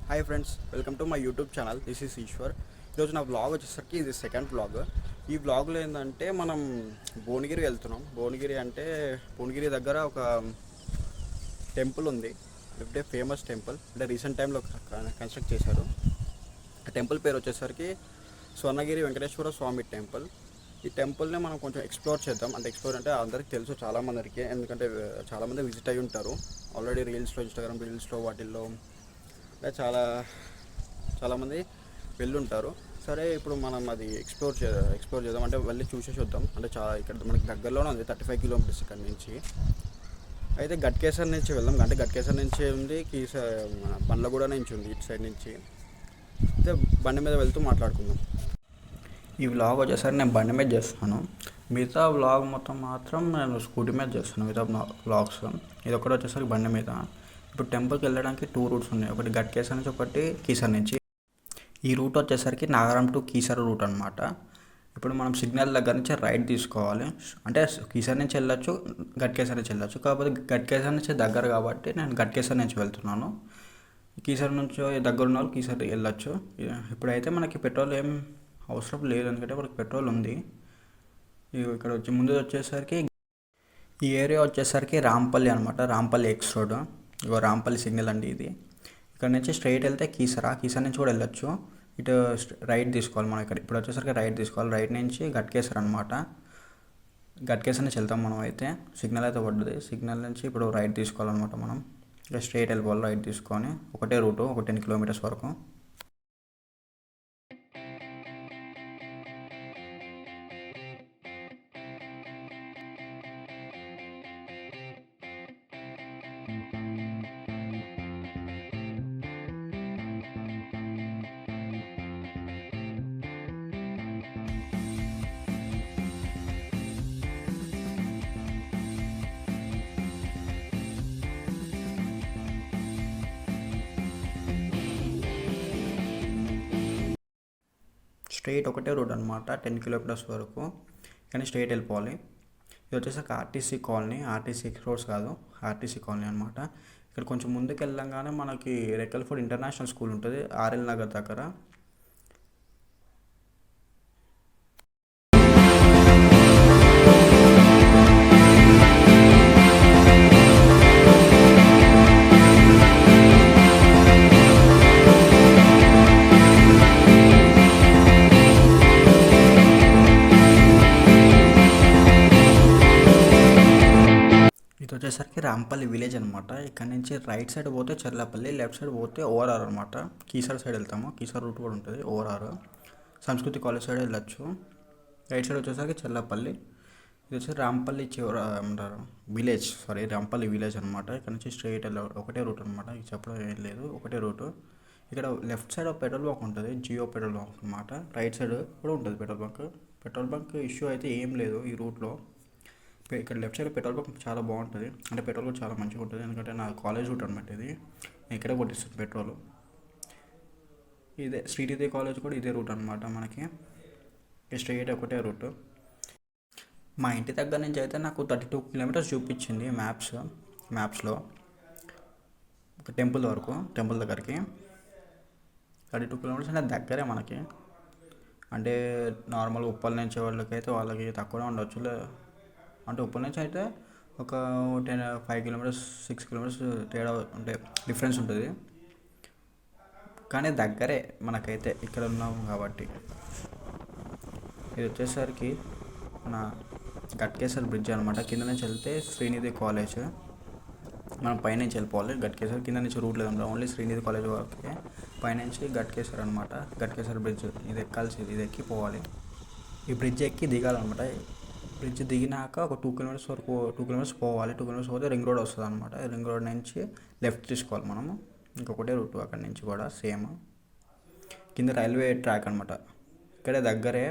Hi friends, welcome to my YouTube channel. This is Ishwar. ఈరోజు నా blog వచ్చేసరికి ఇది సెకండ్ బ్లాగ్. ఈ బ్లాగ్లో ఏంటంటే మనం భువనగిరి వెళ్తున్నాం. భువనగిరి అంటే భువనగిరి దగ్గర ఒక టెంపుల్ ఉంది. లేకపోతే ఫేమస్ టెంపుల్, అంటే రీసెంట్ టైంలో కన్స్ట్రక్ట్ చేశారు. ఆ టెంపుల్ పేరు వచ్చేసరికి స్వర్ణగిరి వెంకటేశ్వర స్వామి టెంపుల్. ఈ టెంపుల్ని మనం కొంచెం ఎక్స్ప్లోర్ చేద్దాం. అంటే ఎక్స్ప్లోర్ అంటే అందరికీ తెలుసు చాలామందికి, ఎందుకంటే చాలామంది విజిట్ అయ్యి ఉంటారు ఆల్రెడీ. రీల్స్లో, ఇన్స్టాగ్రామ్ రీల్స్లో వాటిల్లో చాలామంది వెళ్ళుంటారు. సరే, ఇప్పుడు మనం అది ఎక్స్ప్లోర్ చేద్దాం. అంటే వెళ్ళి చూసేసి వద్దాం. అంటే ఇక్కడ మనకి దగ్గరలోనే ఉంది, 35 కిలోమీటర్స్ ఇక్కడ నుంచి. అయితే గట్కేసర్ నుంచి వెళ్దాం. అంటే గట్కేసర్ నుంచి ఉంది, మన బండ్లగూడ నుంచి ఉంది, ఇటు సైడ్ నుంచి. అయితే బండి మీద వెళ్తూ మాట్లాడుకుందాం. ఈ వ్లాగ్ వచ్చేసరికి నేను బండి మీద చేస్తాను. మిగతా వ్లాగ్ మొత్తం మాత్రం నేను స్కూటీ మీద చేస్తాను. మిగతా వ్లాగ్స్ ఇది ఒకటి వచ్చేసరికి బండి మీద. ఇప్పుడు టెంపుల్కి వెళ్ళడానికి 2 రూట్స్ ఉన్నాయి. ఒకటి గట్కేసర్ నుంచి, ఒకటి కీసర్ నుంచి. ఈ రూట్ వచ్చేసరికి నాగారం టు కీసర్ రూట్ అనమాట. ఇప్పుడు మనం సిగ్నల్ దగ్గర నుంచి రైట్ తీసుకోవాలి. అంటే కీసర్ నుంచి వెళ్ళొచ్చు, గట్కేసర్ నుంచి వెళ్ళొచ్చు. కాకపోతే గట్కేసర్ నుంచి దగ్గర కాబట్టి నేను గట్కేసర్ నుంచి వెళ్తున్నాను. కీసర్ నుంచి దగ్గర ఉన్న వాళ్ళు కీసర్ వెళ్ళొచ్చు. ఇప్పుడైతే మనకి పెట్రోల్ ఏం అవసరం లేదు, ఎందుకంటే మనకి పెట్రోల్ ఉంది. ఇక్కడ ముందు వచ్చేసరికి ఈ ఏరియా వచ్చేసరికి రాంపల్లి అనమాట. రాంపల్లి ఎక్స్ రోడ్, ఇగో రాంపల్లి సిగ్నల్ అండి ఇది. ఇక్కడ నుంచి స్ట్రైట్ వెళ్తే కీసర్ నుంచి కూడా వెళ్ళొచ్చు. ఇటు రైట్ తీసుకోవాలి మనం. ఇప్పుడు వచ్చేసరికి రైట్ తీసుకోవాలి. రైట్ నుంచి గట్కేసర్ అనమాట. గట్కేసర్ నుంచి వెళ్తాం మనం. అయితే సిగ్నల్ అయితే పడ్డది. సిగ్నల్ నుంచి ఇప్పుడు రైట్ తీసుకోవాలన్నమాట మనం. ఇక స్ట్రైట్ వెళ్ళిపోవాలి రైట్ తీసుకొని. ఒకటే రూటు, ఒక 10 కిలోమీటర్స్ వరకు. స్ట్రైట్ ఒకటే రోడ్ అనమాట, 10 కిలోమీటర్స్ వరకు. కానీ స్ట్రైట్ వెళ్ళిపోవాలి. ఇది వచ్చేసరికి ఆర్టీసీ కాలనీ. ఆర్టీసీ రోడ్స్ కాదు, ఆర్టీసీ కాలనీ అనమాట. ఇక్కడ కొంచెం ముందుకు వెళ్ళంగానే మనకి రెక్కల్ఫోర్డ్ ఇంటర్నేషనల్ స్కూల్ ఉంటుంది, ఆర్ఎల్ నగర్ దగ్గర. వచ్చేసరికి రాంపల్లి విలేజ్ అనమాట. ఇక్కడ నుంచి రైట్ సైడ్ పోతే చెర్లపల్లి, లెఫ్ట్ సైడ్ పోతే ఓఆర్ఆర్ అనమాట. కీసర్ సైడ్ వెళ్తాము, కీసర్ రూట్ కూడా ఉంటుంది, ఓఆర్ఆర్. సంస్కృతి కాలేజ్ సైడ్ వెళ్ళొచ్చు. రైట్ సైడ్ వచ్చేసరికి చెర్లపల్లి. ఇది వచ్చి రాంపల్లి ఏమంటారు విలేజ్, రాంపల్లి విలేజ్ అనమాట. ఇక్కడ నుంచి స్ట్రైట్ ఒకటే రూట్ అనమాట. ఇది చెప్పడం ఏం లేదు, ఒకటే రూటు. ఇక్కడ లెఫ్ట్ సైడ్ పెట్రోల్ బంక్ ఉంటుంది, జియో పెట్రోల్ బంక్ అనమాట. రైట్ సైడ్ కూడా ఉంటుంది petrol bunk. Petrol bunk issue అయితే ఏం లేదు ఈ రూట్లో. ఇక్కడ లెఫ్ట్ సైడ్ పెట్రోల్ బంక్ చాలా బాగుంటుంది, అంటే పెట్రోల్ కూడా చాలా మంచిగా ఉంటుంది. ఎందుకంటే నా కాలేజ్ రూట్ అనమాట ఇది. నేను ఇక్కడే కొట్టిస్తాను పెట్రోల్. ఇదే శ్రీనిధి కాలేజ్ కూడా ఇదే రూట్ అనమాట మనకి. స్ట్రైట్ ఒకటే రూట్. మా ఇంటి దగ్గర నుంచి అయితే నాకు 32 కిలోమీటర్స్ చూపించింది మ్యాప్స్లో. ఒక టెంపుల్ వరకు, టెంపుల్ దగ్గరికి 32 కిలోమీటర్స్ అంటే దగ్గరే మనకి. అంటే నార్మల్ ఉప్పల్ నుంచి వాళ్ళకి తక్కువనే ఉండొచ్చు. అంటే ఉప్పల్ నుంచి అయితే ఒక 5 కిలోమీటర్స్ 6 కిలోమీటర్స్ తేడా, అంటే డిఫరెన్స్ ఉంటుంది. కానీ దగ్గరే మనకైతే ఇక్కడ ఉన్నాము కాబట్టి. ఇది వచ్చేసరికి మన గట్కేసర్ బ్రిడ్జ్ అనమాట. కింద నుంచి వెళ్తే శ్రీనిధి కాలేజ్. మనం పైనుంచి వెళ్ళిపోవాలి. గట్కేసర్ కింద నుంచి రూట్ లేదన్నమాట, ఓన్లీ శ్రీనిధి కాలేజ్ వరకే. పైనుంచి గట్కేసర్ అనమాట. గట్కేసర్ బ్రిడ్జ్ ఇది ఇది ఎక్కి పోవాలి. ఈ బ్రిడ్జ్ ఎక్కి దిగాలన్నమాట. బ్రిడ్జ్ దిగినాక ఒక 2 కిలోమీటర్స్ వరకు, 2 కిలోమీటర్స్ పోవాలి. 2 కిలోమీటర్స్ పోతే రింగ్ రోడ్ వస్తుంది అనమాట. రింగ్ రోడ్ నుంచి లెఫ్ట్ తీసుకోవాలి మనము. ఇంకొకటే రూట్ అక్కడి నుంచి కూడా సేమ్. కింద రైల్వే ట్రాక్ అనమాట. ఇక్కడే దగ్గరే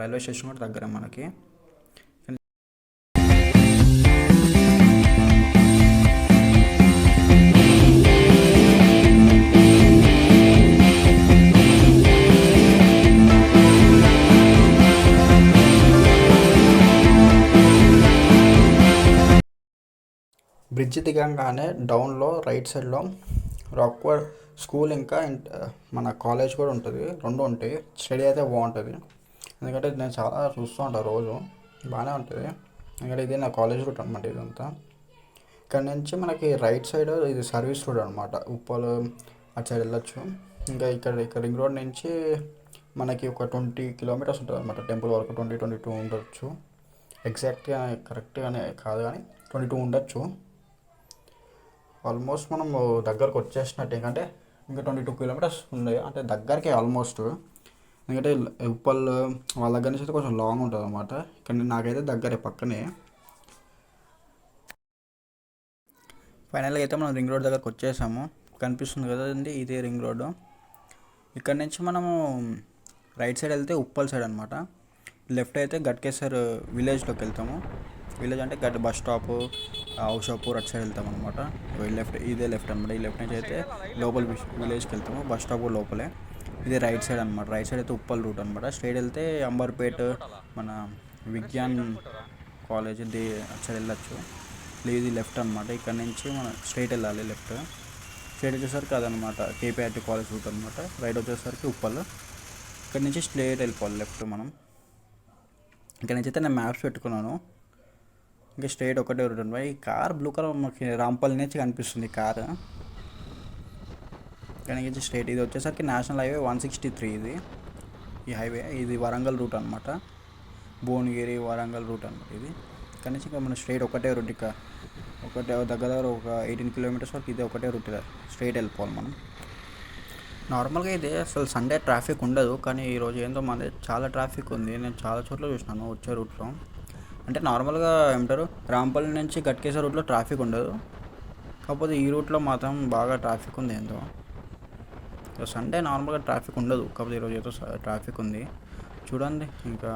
రైల్వే స్టేషన్ కూడా దగ్గరే మనకి. బ్రిడ్జ్ దిగంగానే డౌన్లో రైట్ సైడ్లో రాక్వర్డ్ స్కూల్ ఇంకా మన కాలేజ్ కూడా ఉంటుంది, రెండు ఉంటాయి. స్టడీ అయితే బాగుంటుంది, ఎందుకంటే నేను చాలా చూస్తూ ఉంటాను రోజు, బాగానే ఉంటుంది. ఎందుకంటే ఇది నా కాలేజ్ రూట్ అనమాట ఇదంతా. ఇక్కడ నుంచి మనకి రైట్ సైడ్ ఇది సర్వీస్ రోడ్ అనమాట, ఉప్పల్ అటు సైడ్ వెళ్ళొచ్చు. ఇంకా ఇక్కడ రింగ్ రోడ్ నుంచి మనకి ఒక 20 కిలోమీటర్స్ ఉంటుంది అనమాట టెంపుల్ వరకు. 22 ఉండొచ్చు, ఎగ్జాక్ట్గా కరెక్ట్గానే కాదు కానీ 22 ఉండొచ్చు. ఆల్మోస్ట్ మనం దగ్గరకు వచ్చేసినట్టు, ఎందుకంటే ఇంకా 22 కిలోమీటర్స్ ఉన్నాయి అంటే దగ్గరికి ఆల్మోస్ట్. ఎందుకంటే ఉప్పల్ వాళ్ళ దగ్గర నుంచి అయితే కొంచెం లాంగ్ ఉంటుంది అనమాట. ఇక్కడ నాకైతే దగ్గరే, పక్కనే. ఫైనల్గా అయితే మనం రింగ్ రోడ్ దగ్గరకు వచ్చేసాము, కనిపిస్తుంది కదండి ఇదే రింగ్ రోడ్డు. ఇక్కడ నుంచి మనము రైట్ సైడ్ వెళ్తే ఉప్పల్ సైడ్ అనమాట, లెఫ్ట్ అయితే గట్కేసర్ విలేజ్లోకి వెళ్తాము. విలేజ్ అంటే గట్ బస్ స్టాప్, ఔషాపూర్ అటు సైడ్ వెళ్తాం అనమాట. ఇదే లెఫ్ట్ అనమాట. ఈ లెఫ్ట్ నుంచి అయితే లోపల విలేజ్కి వెళ్తాము, బస్ స్టాప్ కూడా లోపలే. ఇది రైట్ సైడ్ అనమాట. రైట్ సైడ్ అయితే ఉప్పల్ రూట్ అనమాట. స్ట్రైట్ వెళ్తే అంబర్పేట్, మన విజ్ఞాన్ కాలేజ్ అటు సైడ్ వెళ్ళచ్చు. ఇది లెఫ్ట్ అనమాట. ఇక్కడ నుంచి మనం స్ట్రైట్ వెళ్ళాలి, లెఫ్ట్. స్ట్రైట్ వచ్చేసరికి అదనమాట కేపీఆర్టీ కాలేజ్ రూట్ అనమాట. రైట్ వచ్చేసరికి ఉప్పల్. ఇక్కడ నుంచి స్ట్రైట్ వెళ్ళిపోవాలి లెఫ్ట్ మనం. ఇక్కడ నుంచి అయితే నేను మ్యాప్స్ పెట్టుకున్నాను. ఇంకా స్ట్రైట్ ఒకటే రూట్ అనమాట. ఈ కార్ బ్లూ కలర్ మనకి రాంపల్లి నుంచి కనిపిస్తుంది కార్. ఇక్కడ నుంచి స్ట్రైట్ ఇది వచ్చేసరికి నేషనల్ హైవే 163. ఈ హైవే ఇది వరంగల్ రూట్ అనమాట, భువనగిరి వరంగల్ రూట్ అనమాట ఇది. ఇక్కడ నుంచి ఇంకా మనం స్ట్రైట్ ఒకటే రూట్, ఇక దగ్గర ఒక 18 కిలోమీటర్స్ వరకు ఇదే ఒకటే రూట్, స్ట్రైట్ వెళ్ళిపోవాలి మనం. నార్మల్గా అయితే అసలు సండే ట్రాఫిక్ ఉండదు, కానీ ఈరోజు ఏందో మన చాలా ట్రాఫిక్ ఉంది. నేను చాలా చోట్ల చూసినాను వచ్చే రూట్లో. అంటే నార్మల్గా ఏమంటారు, రాంపల్లి నుంచి గట్కేసర్ రూట్లో ట్రాఫిక్ ఉండదు, కాకపోతే ఈ రూట్లో మాత్రం బాగా ట్రాఫిక్ ఉంది ఏందో. సండే నార్మల్గా ట్రాఫిక్ ఉండదు, కాకపోతే ఈరోజు ఏదో ట్రాఫిక్ ఉంది. చూడండి, ఇంకా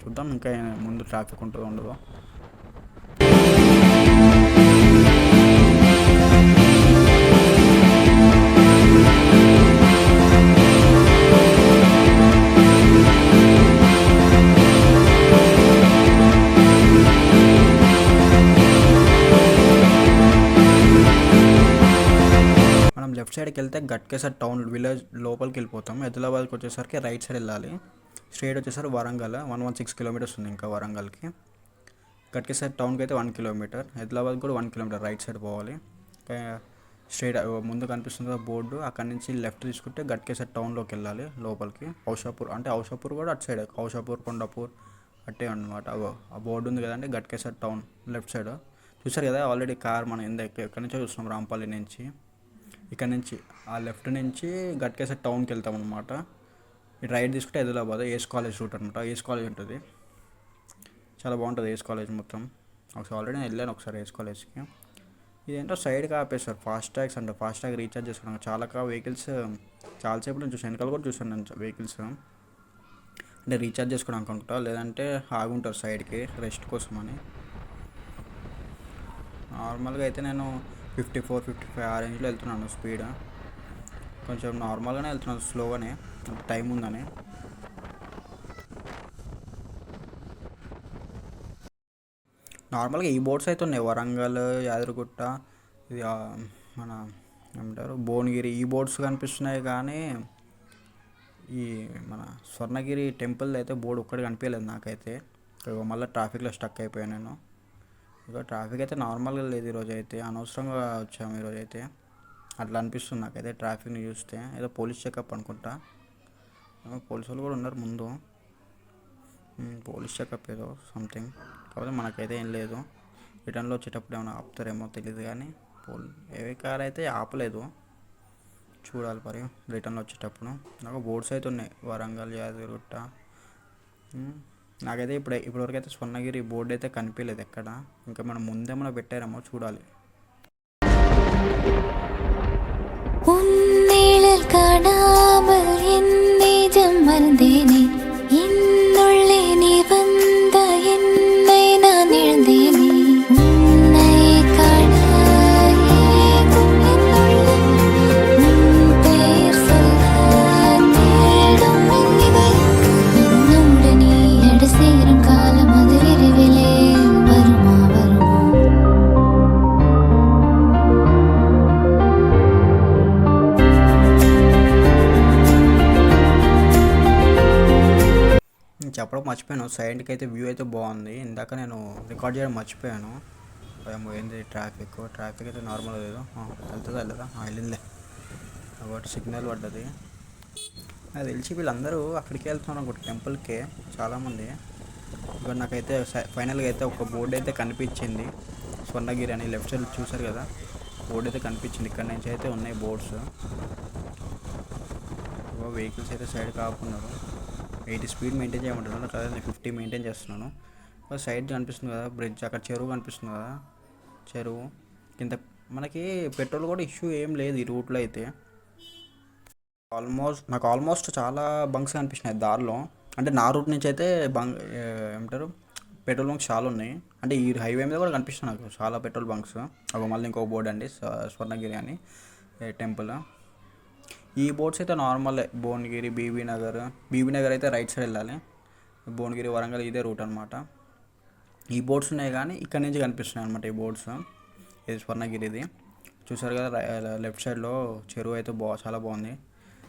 చూద్దాం ఇంకా ముందు ట్రాఫిక్ ఉంటుందో ఉండదో. లెఫ్ట్ సైడ్కి వెళ్తే గట్కేసర్ టౌన్ విలేజ్ లోపలికి వెళ్ళిపోతాం. ఆదిలాబాద్కి వచ్చేసరికి రైట్ సైడ్ వెళ్ళాలి. స్ట్రైట్ వచ్చేసరికి వరంగల్ 116 కిలోమీటర్స్ ఉంది ఇంకా వరంగల్కి. గట్కేసర్ టౌన్కి అయితే 1 కిలోమీటర్, ఆదిలాబాద్ కూడా 1 కిలోమీటర్ రైట్ సైడ్ పోవాలి. స్ట్రైట్ ముందు కనిపిస్తుంది బోర్డు, అక్కడి నుంచి లెఫ్ట్ తీసుకుంటే గట్కేసర్ టౌన్లోకి వెళ్ళాలి లోపలికి. ఔషాపూర్ అంటే ఔషాపూర్ కూడా అటు సైడ్, ఔషాపూర్ కొండాపూర్ అట్టే అనమాట. ఆ బోర్డు ఉంది కదండి గట్కేసర్ టౌన్ లెఫ్ట్ సైడ్. చూసారు కదా ఆల్రెడీ కార్ మనం ఎక్కడి నుంచో చూస్తున్నాం, రాంపల్లి నుంచి. ఇక్కడ నుంచి ఆ లెఫ్ట్ నుంచి గట్కేసర్ టౌన్కి వెళ్తాం అనమాట. రైట్ తీసుకుంటే ఆదిలాబాద్ ఏస్ కాలేజ్ రూట్ అనమాట. ఏస్ కాలేజ్ ఉంటుంది, చాలా బాగుంటుంది ఏస్ కాలేజ్ మొత్తం. ఒకసారి ఆల్రెడీ నేను వెళ్ళాను ఒకసారి ఏస్ కాలేజ్కి. ఇదేంటో సైడ్కి ఆపేస్తారు, ఫాస్ట్ ట్యాగ్స్ అంటే ఫాస్ట్ ట్యాగ్ రీఛార్జ్ చేసుకున్నాను. చాలా వెహికల్స్ చాలాసేపు నేను చూసాను, వెనకాల కూడా చూసాను నేను వెహికల్స్. అంటే రీఛార్జ్ చేసుకోవడానికి అనుకుంటా, లేదంటే ఆగుంటారు సైడ్కి రెస్ట్ కోసం అని. నార్మల్గా అయితే నేను 54, 55 ఆ రేంజ్లో వెళ్తున్నాను స్పీడ్. కొంచెం నార్మల్గానే వెళ్తున్నాను, స్లోగానే, అంత టైం ఉందని. నార్మల్గా ఈ బోర్డ్స్ అయితే ఉన్నాయి, వరంగల్, యాదగిరిగుట్ట, ఇది మన ఏమంటారు భువనగిరి, ఈ బోర్డ్స్ కనిపిస్తున్నాయి. కానీ ఈ మన స్వర్ణగిరి టెంపుల్ అయితే బోర్డు ఒక్కటి కనిపించలేదు నాకైతే. మళ్ళీ ట్రాఫిక్లో స్టక్ అయిపోయాను నేను. ఇక ట్రాఫిక్ అయితే నార్మల్గా లేదు ఈరోజు అయితే, అనవసరంగా వచ్చాము ఈరోజు అయితే, అట్లా అనిపిస్తుంది నాకైతే ట్రాఫిక్ని చూస్తే. ఏదో పోలీస్ చెకప్ అనుకుంటా, పోలీసు వాళ్ళు కూడా ఉన్నారు ముందు, పోలీస్ చెకప్ ఏదో సంథింగ్. కాకపోతే మనకైతే ఏం లేదు. రిటర్న్లో వచ్చేటప్పుడు ఏమైనా ఆపుతారేమో తెలియదు, కానీ ఏ కార్ అయితే ఆపలేదు, చూడాలి మరి రిటర్న్లో వచ్చేటప్పుడు. నాకు బోర్డ్స్ అయితే ఉన్నాయి, వరంగల్, యాదగిరిగుట్ట. నాకైతే ఇప్పటివరకు అయితే స్వర్ణగిరి బోర్డు అయితే కనిపించలేదు ఎక్కడ. ఇంకా మనం ముందేమో పెట్టారేమో చూడాలి. చెప్పడం మర్చిపోయాను, సైడ్కి అయితే వ్యూ అయితే బాగుంది. ఇందాక నేను రికార్డ్ చేయడం మర్చిపోయాను. ఏమో ఏంది ట్రాఫిక్ అయితే నార్మల్ లేదు. వెళ్తుందా వెళ్ళదా? వెళ్ళిందిలే. కాబట్టి సిగ్నల్ పడ్డది. అది తెలిసి వీళ్ళందరూ అక్కడికి వెళ్తున్నారు అనుకుంటా, టెంపుల్కే చాలామంది. ఇక్కడ నాకైతే ఫైనల్గా అయితే ఒక బోర్డు అయితే కనిపించింది, స్వర్ణగిరి అని. లెఫ్ట్ సైడ్ చూసారు కదా, బోర్డు అయితే కనిపించింది. ఇక్కడ నుంచి అయితే ఉన్నాయి బోర్డ్స్. వెహికల్స్ అయితే సైడ్ కాపున్నారు. 80 స్పీడ్ మెయింటైన్ చేయమంటున్నాను కదా, నేను 50 మెయింటైన్ చేస్తున్నాను. సైడ్ కనిపిస్తుంది కదా బ్రిడ్జ్, అక్కడ చెరువు కనిపిస్తుంది కదా, చెరువు కింద మనకి పెట్రోల్ కూడా ఇష్యూ ఏం లేదు ఈ రూట్లో అయితే. నాకు ఆల్మోస్ట్ చాలా బంక్స్ కనిపించినాయి దారిలో. అంటే నా రూట్ నుంచి అయితే ఏమంటారు పెట్రోల్ బంక్స్ చాలా ఉన్నాయి. అంటే ఈ హైవే మీద కూడా కనిపిస్తుంది నాకు చాలా పెట్రోల్ బంక్స్. ఒక మళ్ళీ ఇంకో బోర్డు అండి, స్వర్ణగిరి అని టెంపుల్. ఈ బోర్డ్స్ అయితే నార్మలే, భువనగిరి, బీబీ నగర్ అయితే రైట్ సైడ్ వెళ్ళాలి. భువనగిరి, వరంగల్ ఇదే రూట్ అనమాట. ఈ బోర్డ్స్ ఉన్నాయి కానీ ఇక్కడ నుంచి కనిపిస్తున్నాయి అనమాట ఈ బోర్డ్స్. ఇది స్వర్ణగిరిది చూసారు కదా, లెఫ్ట్ సైడ్లో చెరువు అయితే చాలా బాగుంది.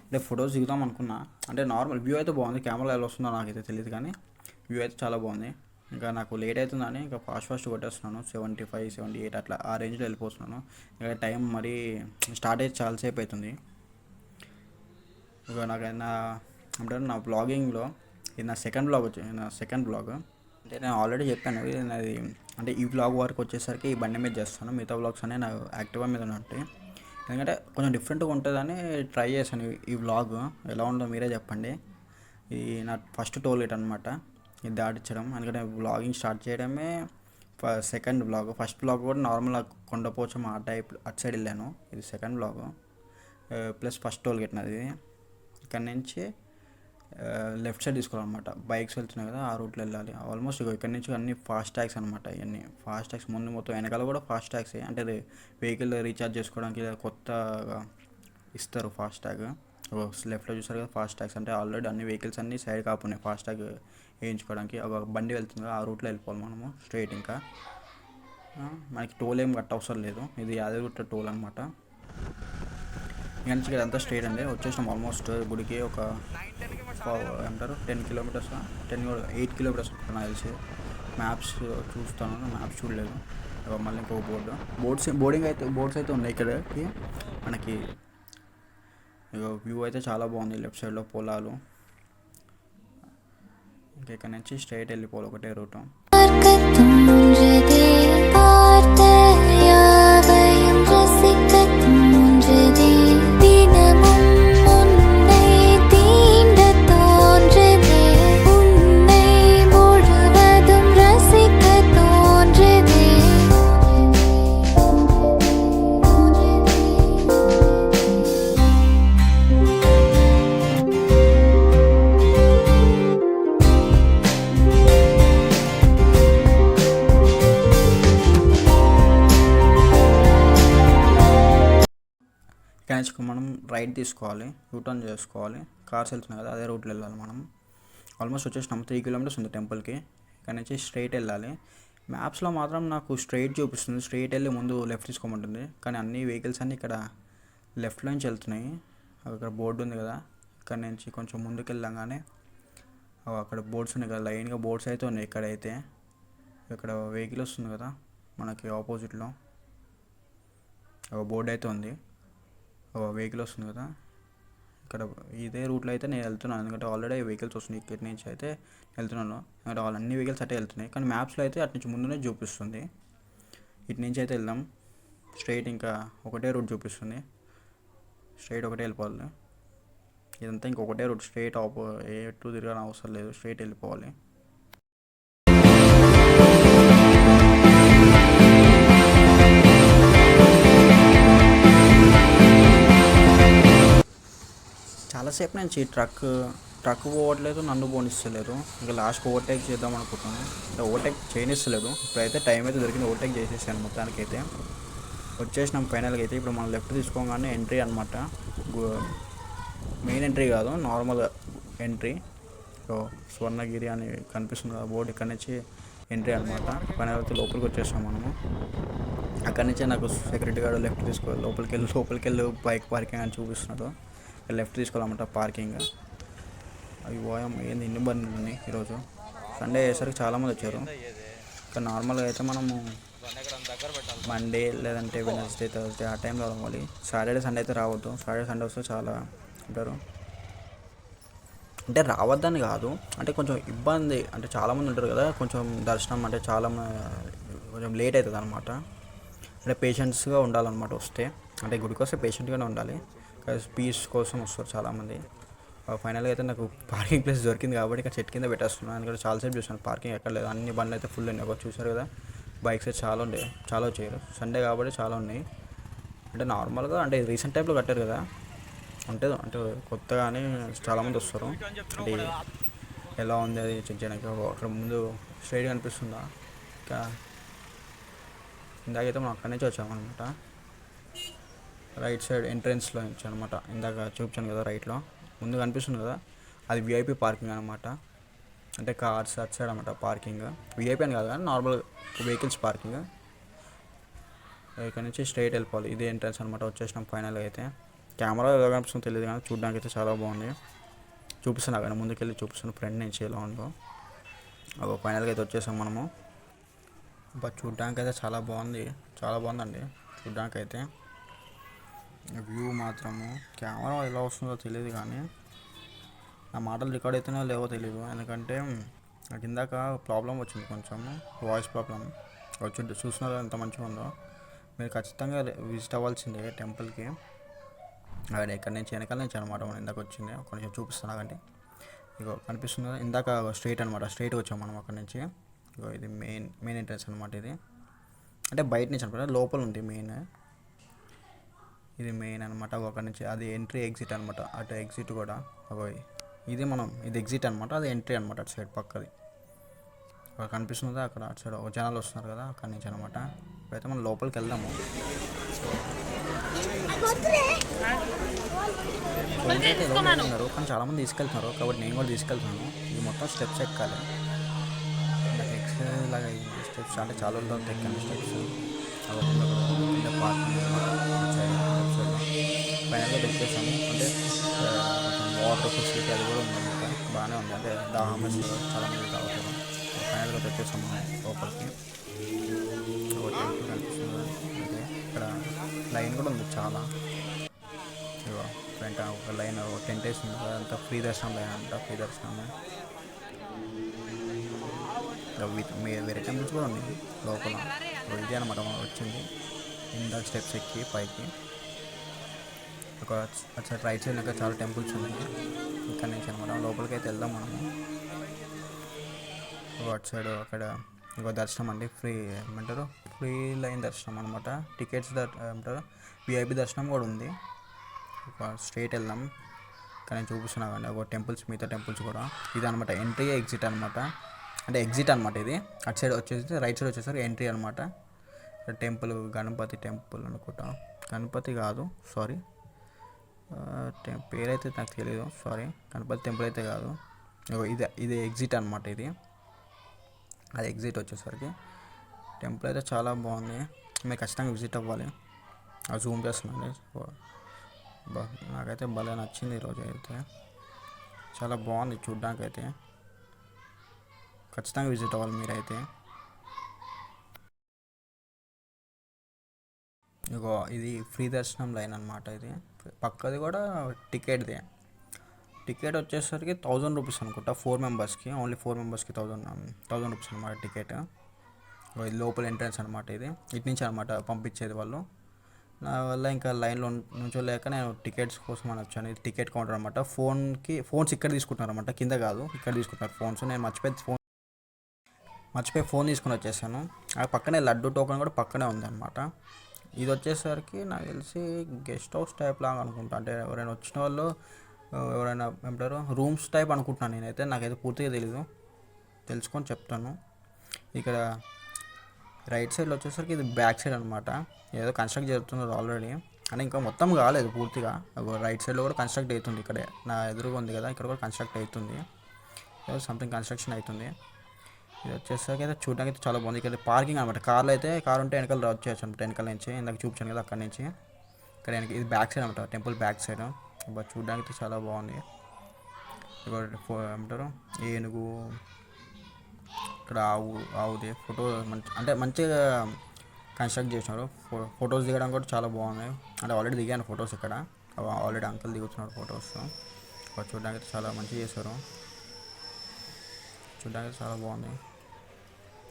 అంటే ఫొటోస్ దిగుదాం అనుకున్నా, అంటే నార్మల్ వ్యూ అయితే బాగుంది. కెమెరా ఎలా వస్తుందో నాకైతే తెలియదు కానీ వ్యూ అయితే చాలా బాగుంది. ఇంకా నాకు లేట్ అవుతుందని ఇంకా ఫాస్ట్ కొట్టేస్తున్నాను. 75, 78 అట్లా ఆ రేంజ్లో వెళ్ళిపోతున్నాను. ఇంకా టైం మరి స్టార్ట్ అయితే చాలాసేపు అవుతుంది. ఇక నాకైనా అంటే నా బ్లాగింగ్లో ఇది నా సెకండ్ బ్లాగ్. అంటే నేను ఆల్రెడీ చెప్పాను ఇది నాది. అంటే ఈ బ్లాగ్ వరకు వచ్చేసరికి ఈ బండి మీద చేస్తాను, మిగతా బ్లాగ్స్ అనేవి నా యాక్టివా మీద ఉన్నట్టు. ఎందుకంటే కొంచెం డిఫరెంట్గా ఉంటుందని ట్రై చేశాను. ఈ వ్లాగ్ ఎలా ఉందో మీరే చెప్పండి. ఇది నా ఫస్ట్ టోల్ గేట్ అనమాట, ఇది దాటించడం. ఎందుకంటే వ్లాగింగ్ స్టార్ట్ చేయడమే సెకండ్ బ్లాగ్. ఫస్ట్ బ్లాగ్ కూడా నార్మల్ కొండపోచం ఆ టైప్ అటు సైడ్ వెళ్ళాను. ఇది second blog plus first toll gate నాది. ఇక్కడ నుంచి లెఫ్ట్ సైడ్ తీసుకోవాలన్నమాట. బైక్స్ వెళ్తున్నాయి కదా, ఆ రూట్లో వెళ్ళాలి. ఆల్మోస్ట్ ఇక్కడ నుంచి అన్ని ఫాస్ట్ ట్యాగ్స్ అనమాట. ఇవన్నీ ఫాస్ట్ ట్యాగ్స్ ముందు మొత్తం, వెనకాల కూడా ఫాస్ట్ ట్యాగ్సే. అంటే వెహికల్ రీఛార్జ్ చేసుకోవడానికి కొత్తగా ఇస్తారు ఫాస్ట్ ట్యాగ్. లెఫ్ట్లో చూసారు కదా ఫాస్ట్ ట్యాగ్స్, అంటే ఆల్రెడీ అన్ని వెహికల్స్ అన్నీ సైడ్ కాపున్నాయి ఫాస్ట్ ట్యాగ్ వేయించుకోవడానికి. ఒక బండి వెళ్తుంది కదా, ఆ రూట్లో వెళ్ళిపోవాలి మనము స్ట్రైట్. ఇంకా మనకి టోల్ ఏం కట్ట అవసరం లేదు, ఇది యాదగిరిగుట్ట టోల్ అనమాట. ఇంకా నుంచి అంతా స్ట్రైట్ అండి. వచ్చేసినాం ఆల్మోస్ట్ గుడికి. ఒక ఏమంటారు 10 కిలోమీటర్స్, 8 కిలోమీటర్స్ నాకు తెలిసి. మ్యాప్స్ చూస్తాను, మ్యాప్స్ చూడలేదు. మళ్ళీ ఇంకొక బోర్డ్స్ అయితే ఉన్నాయి ఇక్కడికి మనకి. వ్యూ అయితే చాలా బాగుంది, లెఫ్ట్ సైడ్లో పొలాలు. ఇంకా ఇక్కడ నుంచి స్ట్రైట్ వెళ్ళిపోవాలి, ఒకటే రూటు. ఇక్కడ మనం రైట్ తీసుకోవాలి, యూటర్న్ చేసుకోవాలి. కార్స్ వెళ్తున్నాయి కదా, అదే రూట్లో వెళ్ళాలి మనం. ఆల్మోస్ట్ వచ్చేసినాం, 3 కిలోమీటర్స్ ఉంది టెంపుల్కి. ఇక్కడ నుంచి స్ట్రైట్ వెళ్ళాలి. మ్యాప్స్లో మాత్రం నాకు స్ట్రైట్ చూపిస్తుంది, స్ట్రైట్ వెళ్ళి ముందు లెఫ్ట్ తీసుకోమంటుంది. కానీ అన్ని వెహికల్స్ అన్నీ ఇక్కడ లెఫ్ట్లో నుంచి వెళ్తున్నాయి. అక్కడ బోర్డు ఉంది కదా, ఇక్కడ నుంచి కొంచెం ముందుకు వెళ్ళంగానే అక్కడ బోర్డ్స్ ఉన్నాయి కదా, లైన్గా బోర్డ్స్ అయితే ఉన్నాయి. ఇక్కడ వెహికల్ వస్తుంది కదా మనకి ఆపోజిట్లో, ఒక బోర్డు అయితే ఉంది, వెహికల్ వస్తుంది కదా. ఇక్కడ ఇదే రూట్లో అయితే నేను వెళ్తున్నాను, ఎందుకంటే ఆల్రెడీ వెహికల్స్ వస్తున్నాయి. ఇక్కడి నుంచి అయితే వెళ్తున్నాను, అంటే అన్ని వెహికల్స్ అట్టే వెళ్తున్నాయి. కానీ మ్యాప్స్లో అయితే అటు నుంచి ముందునే చూపిస్తుంది. ఇటు నుంచి అయితే వెళ్దాం స్ట్రైట్, ఇంకా ఒకటే రూట్ చూపిస్తుంది, స్ట్రైట్ ఒకటే వెళ్ళిపోవాలి. ఇదంతా ఇంకొకటే రూట్, స్ట్రైట్ ఎటు తిరగని అవసరం లేదు, స్ట్రైట్ వెళ్ళిపోవాలి. చాలాసేపు నుంచి ట్రక్ పోవట్లేదు, నన్ను పోనిస్తలేదు. ఇంకా లాస్ట్ ఓవర్టేక్ చేద్దాం అనుకుంటున్నాను, అంటే ఓవర్టేక్ చేయనిస్తలేదు. ఇప్పుడైతే టైం అయితే దొరికింది, ఓవర్టేక్ చేసేసాను మొత్తానికి. అయితే వచ్చేసినాం ఫైనల్గా. అయితే ఇప్పుడు మనం లెఫ్ట్ తీసుకోగానే ఎంట్రీ అనమాట, మెయిన్ ఎంట్రీ కాదు, నార్మల్ ఎంట్రీ. స్వర్ణగిరి అని కనిపిస్తుంది కదా బోర్డు, ఇక్కడ నుంచి ఎంట్రీ అనమాట. ఫైనల్ అయితే లోపలికి వచ్చేసాం మనము. అక్కడి నుంచే నాకు సెక్యూరిటీ గార్డు లెఫ్ట్ తీసుకోవాలి, లోపలికి వెళ్ళి బైక్ పార్కింగ్ అని చూపిస్తున్నాడు. లెఫ్ట్ తీసుకోవాలన్నమాట పార్కింగ్. అవి పోయాం ఏంది ఇన్ని బండ్లు ఉన్నాయి ఈరోజు. సండే అయ్యేసరికి చాలామంది వచ్చారు. ఇక్కడ నార్మల్గా అయితే మనము మండే లేదంటే వెనస్డే థర్స్డే ఆ టైంలో రావాలి. సాటర్డే సండే అయితే రావద్దు. సాటర్డే సండే వస్తే చాలా ఉంటారు. అంటే రావద్దని కాదు, అంటే కొంచెం ఇబ్బంది, అంటే చాలామంది ఉంటారు కదా, కొంచెం దర్శనం అంటే చాలా కొంచెం లేట్ అవుతుంది అనమాట. అంటే పేషెంట్స్గా ఉండాలన్నమాట వస్తే, అంటే గుడికి వస్తే పేషెంట్గానే ఉండాలి. పీస్ కోసం వస్తారు చాలామంది. ఫైనల్గా అయితే నాకు పార్కింగ్ ప్లేస్ దొరికింది కాబట్టి ఇక్కడ చెట్టు కింద పెట్టేస్తున్నాను. ఎందుకంటే చాలాసేపు చూసాను పార్కింగ్ ఎక్కడ లేదు. అన్ని బండ్లు అయితే ఫుల్ ఉన్నాయి. ఒక చూసారు కదా, బైక్స్ అయితే చాలా ఉండే, చాలా వచ్చాయి. సండే కాబట్టి చాలా ఉన్నాయి. అంటే నార్మల్గా అంటే రీసెంట్ టైప్లో కట్టారు కదా, అంటే అంటే కొత్తగానే చాలామంది వస్తారు. అంటే ఎలా ఉంది అది చెక్ చేయడానికి. అక్కడ ముందు స్ట్రైట్ కనిపిస్తుందా, ఇంకా ఇందాకైతే మనం అక్కడి నుంచి వచ్చామన్నమాట. రైట్ సైడ్ ఎంట్రన్స్లో నుంచి అనమాట. ఇందాక చూపించాను కదా రైట్లో ముందు కనిపిస్తుంది కదా, అది విఐపి పార్కింగ్ అనమాట. అంటే కార్స్ అటు సైడ్ అనమాట పార్కింగ్. విఐపి అని కాదు కానీ నార్మల్ వెహికల్స్ పార్కింగ్. ఇక్కడ నుంచి స్ట్రైట్ వెళ్ళిపోవాలి. ఇదే ఎంట్రన్స్ అనమాట. వచ్చేసినాం ఫైనల్గా అయితే. కెమెరా ఎలా కనిపిస్తుందో తెలియదు కానీ చూడడానికి అయితే చాలా బాగుంది. చూపిస్తాను అక్కడ ముందుకెళ్ళి చూపిస్తాను ఫ్రంట్ నుంచి ఎలా ఉందో. ఫైనల్గా అయితే వచ్చేసాం మనము. బట్ చూడడానికి అయితే చాలా బాగుంది, చాలా బాగుందండి చూడడానికి అయితే. వ్యూ మాత్రము కెమెరా ఎలా వస్తుందో తెలియదు కానీ నా మాటలు రికార్డ్ అవుతున్నాయో లేవో తెలియదు. ఎందుకంటే నాకు ఇందాక ప్రాబ్లం వచ్చింది, కొంచెం వాయిస్ ప్రాబ్లం వచ్చి. చూసినారో ఎంత మంచిగా ఉందో. మీరు ఖచ్చితంగా విజిట్ అవ్వాల్సిందే టెంపుల్కి. అక్కడ ఎక్కడి నుంచి వెనకాల నుంచి అనమాట మనం ఇందాక వచ్చింది. కొంచెం చూపిస్తాను కంటే ఇగో కనిపిస్తుంది కదా, ఇందాక స్ట్రైట్ అనమాట. స్ట్రైట్ వచ్చాం మనం అక్కడి నుంచి. ఇగో ఇది మెయిన్ ఎంట్రన్స్ అనమాట. ఇది అంటే బయట నుంచి అనమాట, లోపల ఉంది మెయిన్. ఇది మెయిన్ అనమాట. అక్కడి నుంచి అది ఎంట్రీ ఎగ్జిట్ అనమాట. అటు ఎగ్జిట్ కూడా ఇది ఇది ఎగ్జిట్ అనమాట, అది ఎంట్రీ అనమాట. అటు సైడ్ పక్కది అక్కడ కనిపిస్తుంది. అక్కడ అటు సైడ్ జనాలు వస్తున్నారు కదా, అక్కడి నుంచి అనమాట. ఇప్పుడైతే మనం లోపలికి వెళ్దాము. అయితే ఉన్నారు కానీ చాలామంది తీసుకెళ్తున్నారు కాబట్టి నేను కూడా తీసుకెళ్తున్నాను. ఇది మొత్తం స్టెప్స్ ఎక్కాలి. నాకు ఎక్సర్సైజ్ లాగా అయింది. స్టెప్స్ అంటే చాలా రోజులు ఎక్కాను స్టెప్స్. పార్కింగ్ ఫైనల్గా తెచ్చేసాము. అంటే వాటర్ ఫెసిలిటీ అది కూడా ఉందన్నమాట. బాగానే ఉంది. అంటే దాహం చాలామంది తాగుతారు. ఫైనల్గా తెచ్చేసాము లోపలికి. టెంపుల్ కనిపిస్తుంది. అంటే ఇక్కడ లైన్ కూడా ఉంది చాలా. ఫ్రంట్ ఒక లైన్ టెంట్ వేస్తుంది. అదంతా ఫ్రీ దర్శనం లైన్ అంట. ఫ్రీ దర్శనము వేరే టెంపుల్స్ కూడా ఉన్నాయి లోపల. ఇది అనమాట మనం వచ్చింది. ఇందాక స్టెప్స్ ఎక్కి పైకి ఒక అటు సైడ్ రైట్ సైడ్ ఇంకా చాలా టెంపుల్స్ ఉన్నాయి. ఇక్కడ నుంచి అనమాట లోపలికి అయితే వెళ్దాం మనము. అటు సైడ్ అక్కడ ఇంకో దర్శనం అండి, ఫ్రీ ఏమంటారు, ఫ్రీ లైన్ దర్శనం అనమాట. టికెట్స్ ఏమంటారు విఐపి దర్శనం కూడా ఉంది. స్ట్రైట్ వెళ్దాం. కానీ నేను చూపిస్తున్నా కానీ ఒక టెంపుల్స్, మిగతా టెంపుల్స్ కూడా. ఇది అనమాట ఎంట్రీ ఎగ్జిట్ అనమాట. అంటే ఎగ్జిట్ అనమాట ఇది. అటు సైడ్ వచ్చేసి రైట్ సైడ్ వచ్చేసరికి ఎంట్రీ అనమాట. టెంపుల్ గణపతి టెంపుల్ అనుకుంటా. గణపతి కాదు, సారీ, పేరైతే నాకు తెలియదు, సారీ. గణపతి టెంపుల్ అయితే కాదు. ఇది ఎగ్జిట్ అనమాట. ఇది అది ఎగ్జిట్ వచ్చేసరికి. టెంపుల్ అయితే చాలా బాగుంది. మీరు ఖచ్చితంగా విజిట్ అవ్వాలి. అది జూమ్ చేస్తున్నాను. నాకైతే భలే నచ్చింది ఈరోజు అయితే. చాలా బాగుంది చూడ్డానికి అయితే. ఖచ్చితంగా విజిట్ అవ్వాలి మీరైతే. ఇగో ఇది ఫ్రీ దర్శనం లైన్ అనమాట. ఇది పక్కది కూడా టికెట్ది. టికెట్ వచ్చేసరికి 1000 రూపీస్ అనుకుంటా 4 మెంబర్స్కి. ఓన్లీ 4 మెంబర్స్కి 1000 రూపీస్ అనమాట టికెట్. ఇది లోపల ఎంట్రన్స్ అనమాట. ఇది ఇటు నుంచి అనమాట పంపించేది వాళ్ళు. నా వల్ల ఇంకా లైన్లో నుంచోలేక నేను టికెట్స్ కోసం అని వచ్చాను. ఇది టికెట్ కౌంటర్ అనమాట. ఫోన్స్ ఇక్కడ తీసుకుంటున్నారు అనమాట, కింద కాదు, ఇక్కడ తీసుకుంటున్నారు ఫోన్స్. నేను మర్చిపోయి ఫోన్ తీసుకుని వచ్చేసాను. ఆ పక్కనే లడ్డు టోకెన్ కూడా పక్కనే ఉంది అనమాట. ఇది వచ్చేసరికి నాకు తెలిసి గెస్ట్ హౌస్ టైప్ లాగా అనుకుంటా. అంటే ఎవరైనా వచ్చిన వాళ్ళు ఎవరైనా ఏమంటారు రూమ్స్ టైప్ అనుకుంటున్నాను నేనైతే. నాకైతే పూర్తిగా తెలీదు, తెలుసుకొని చెప్తాను. ఇక్కడ రైట్ సైడ్లో వచ్చేసరికి ఇది బ్యాక్ సైడ్ అనమాట. ఏదో కన్స్ట్రక్ట్ జరుగుతున్నారు ఆల్రెడీ, అంటే ఇంకా మొత్తం కాలేదు పూర్తిగా. రైట్ సైడ్లో కూడా కన్స్ట్రక్ట్ అవుతుంది. ఇక్కడే నా ఎదురుగా ఉంది కదా, ఇక్కడ కూడా కన్స్ట్రక్ట్ అవుతుంది. ఏదో సంథింగ్ కన్స్ట్రక్షన్ అవుతుంది. ఇది వచ్చేసరికి అయితే చూడడానికి అయితే చాలా బాగుంది. ఇక్కడ పార్కింగ్ అనమాట. కార్లు అయితే కారు ఉంటే వెనకాల వచ్చేయచ్చు అనమాట. వెనకాల నుంచి ఇందాక చూపించాను కదా అక్కడి నుంచి. ఇక్కడ ఇది బ్యాక్ సైడ్ అనమాట, టెంపుల్ బ్యాక్ సైడ్. బట్ చూడడానికి అయితే చాలా బాగుంది. ఏమంటారు ఏనుగు, ఇక్కడ ఆవుది ఫోటో అంటే మంచిగా కన్స్ట్రక్ట్ చేసినారు. ఫొటోస్ దిగడం కూడా చాలా బాగున్నాయి. అంటే ఆల్రెడీ దిగాను ఫొటోస్ ఇక్కడ, ఆల్రెడీ అంకుల్ దిగుతున్నారు ఫొటోస్. చూడడానికి చాలా మంచిగా చేశారు, చూడడానికి చాలా బాగుంది.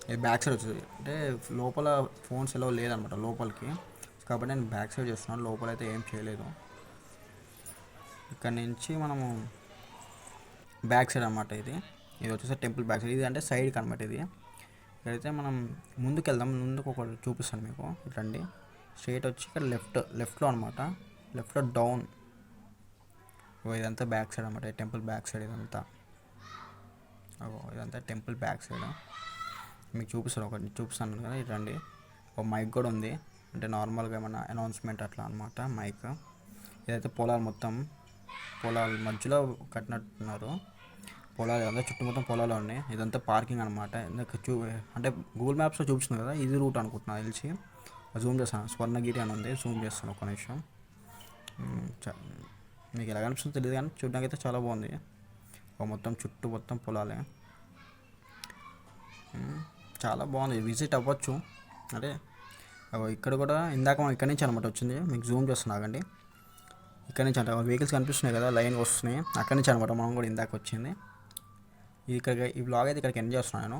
ఇది బ్యాక్ సైడ్ వచ్చింది, అంటే లోపల ఫోన్స్ ఎలా లేదనమాట లోపలికి, కాబట్టి నేను బ్యాక్ సైడ్ చేస్తున్నాను, లోపల అయితే ఏం చేయలేదు. ఇక్కడ నుంచి మనము బ్యాక్ సైడ్ అనమాట ఇది. ఇది వచ్చేసి టెంపుల్ బ్యాక్ సైడ్, ఇది అంటే సైడ్కి అనమాట ఇది. ఇక్కడైతే మనం ముందుకు వెళ్దాం, ముందుకు ఒకటి చూపిస్తాను మీకు. ఇట్లండి స్ట్రైట్ వచ్చి ఇక్కడ లెఫ్ట్లో అనమాట, లెఫ్ట్లో డౌన్. ఇదంతా బ్యాక్ సైడ్ అనమాట, టెంపుల్ బ్యాక్ సైడ్ ఇదంతా. ఇదంతా టెంపుల్ బ్యాక్ సైడ్ మీకు చూపిస్తాను, ఒకటి చూపిస్తాను కదా. ఇట్లండి ఒక మైక్ కూడా ఉంది, అంటే నార్మల్గా ఏమన్నా అనౌన్స్మెంట్ అట్లా అనమాట మైక్. ఇదైతే పొలాలు, మొత్తం పొలాల మధ్యలో కట్టినట్టున్నారు. పొలాలు ఇదంతా చుట్టూ మొత్తం పొలాలు ఉన్నాయి. ఇదంతా పార్కింగ్ అనమాట. అంటే గూగుల్ మ్యాప్స్లో చూపిస్తుంది కదా, ఇది రూట్ అనుకుంటున్నా తెలిసి. జూమ్ చేస్తాను, స్వర్ణగిరి అని ఉంది, జూమ్ చేస్తాను ఒక నిమిషం. మీకు ఎలా కనిపిస్తుందో తెలియదు కానీ చూడడానికి అయితే చాలా బాగుంది. మొత్తం చుట్టూ మొత్తం పొలాలే, చాలా బాగుంది, విజిట్ అవ్వచ్చు. అంటే ఇక్కడ కూడా ఇందాక మనం ఇక్కడి నుంచి అనమాట వచ్చింది, మీకు జూమ్ చేస్తున్నా ఆగండి. ఇక్కడ నుంచి అంటే వెహికల్స్ కనిపిస్తున్నాయి కదా, లైన్ వస్తున్నాయి, అక్కడి నుంచి అనమాట మనం కూడా ఇందాక వచ్చింది. ఈ బ్లాగ్ అయితే ఇక్కడికి ఎండ్ చేస్తున్నాను నేను.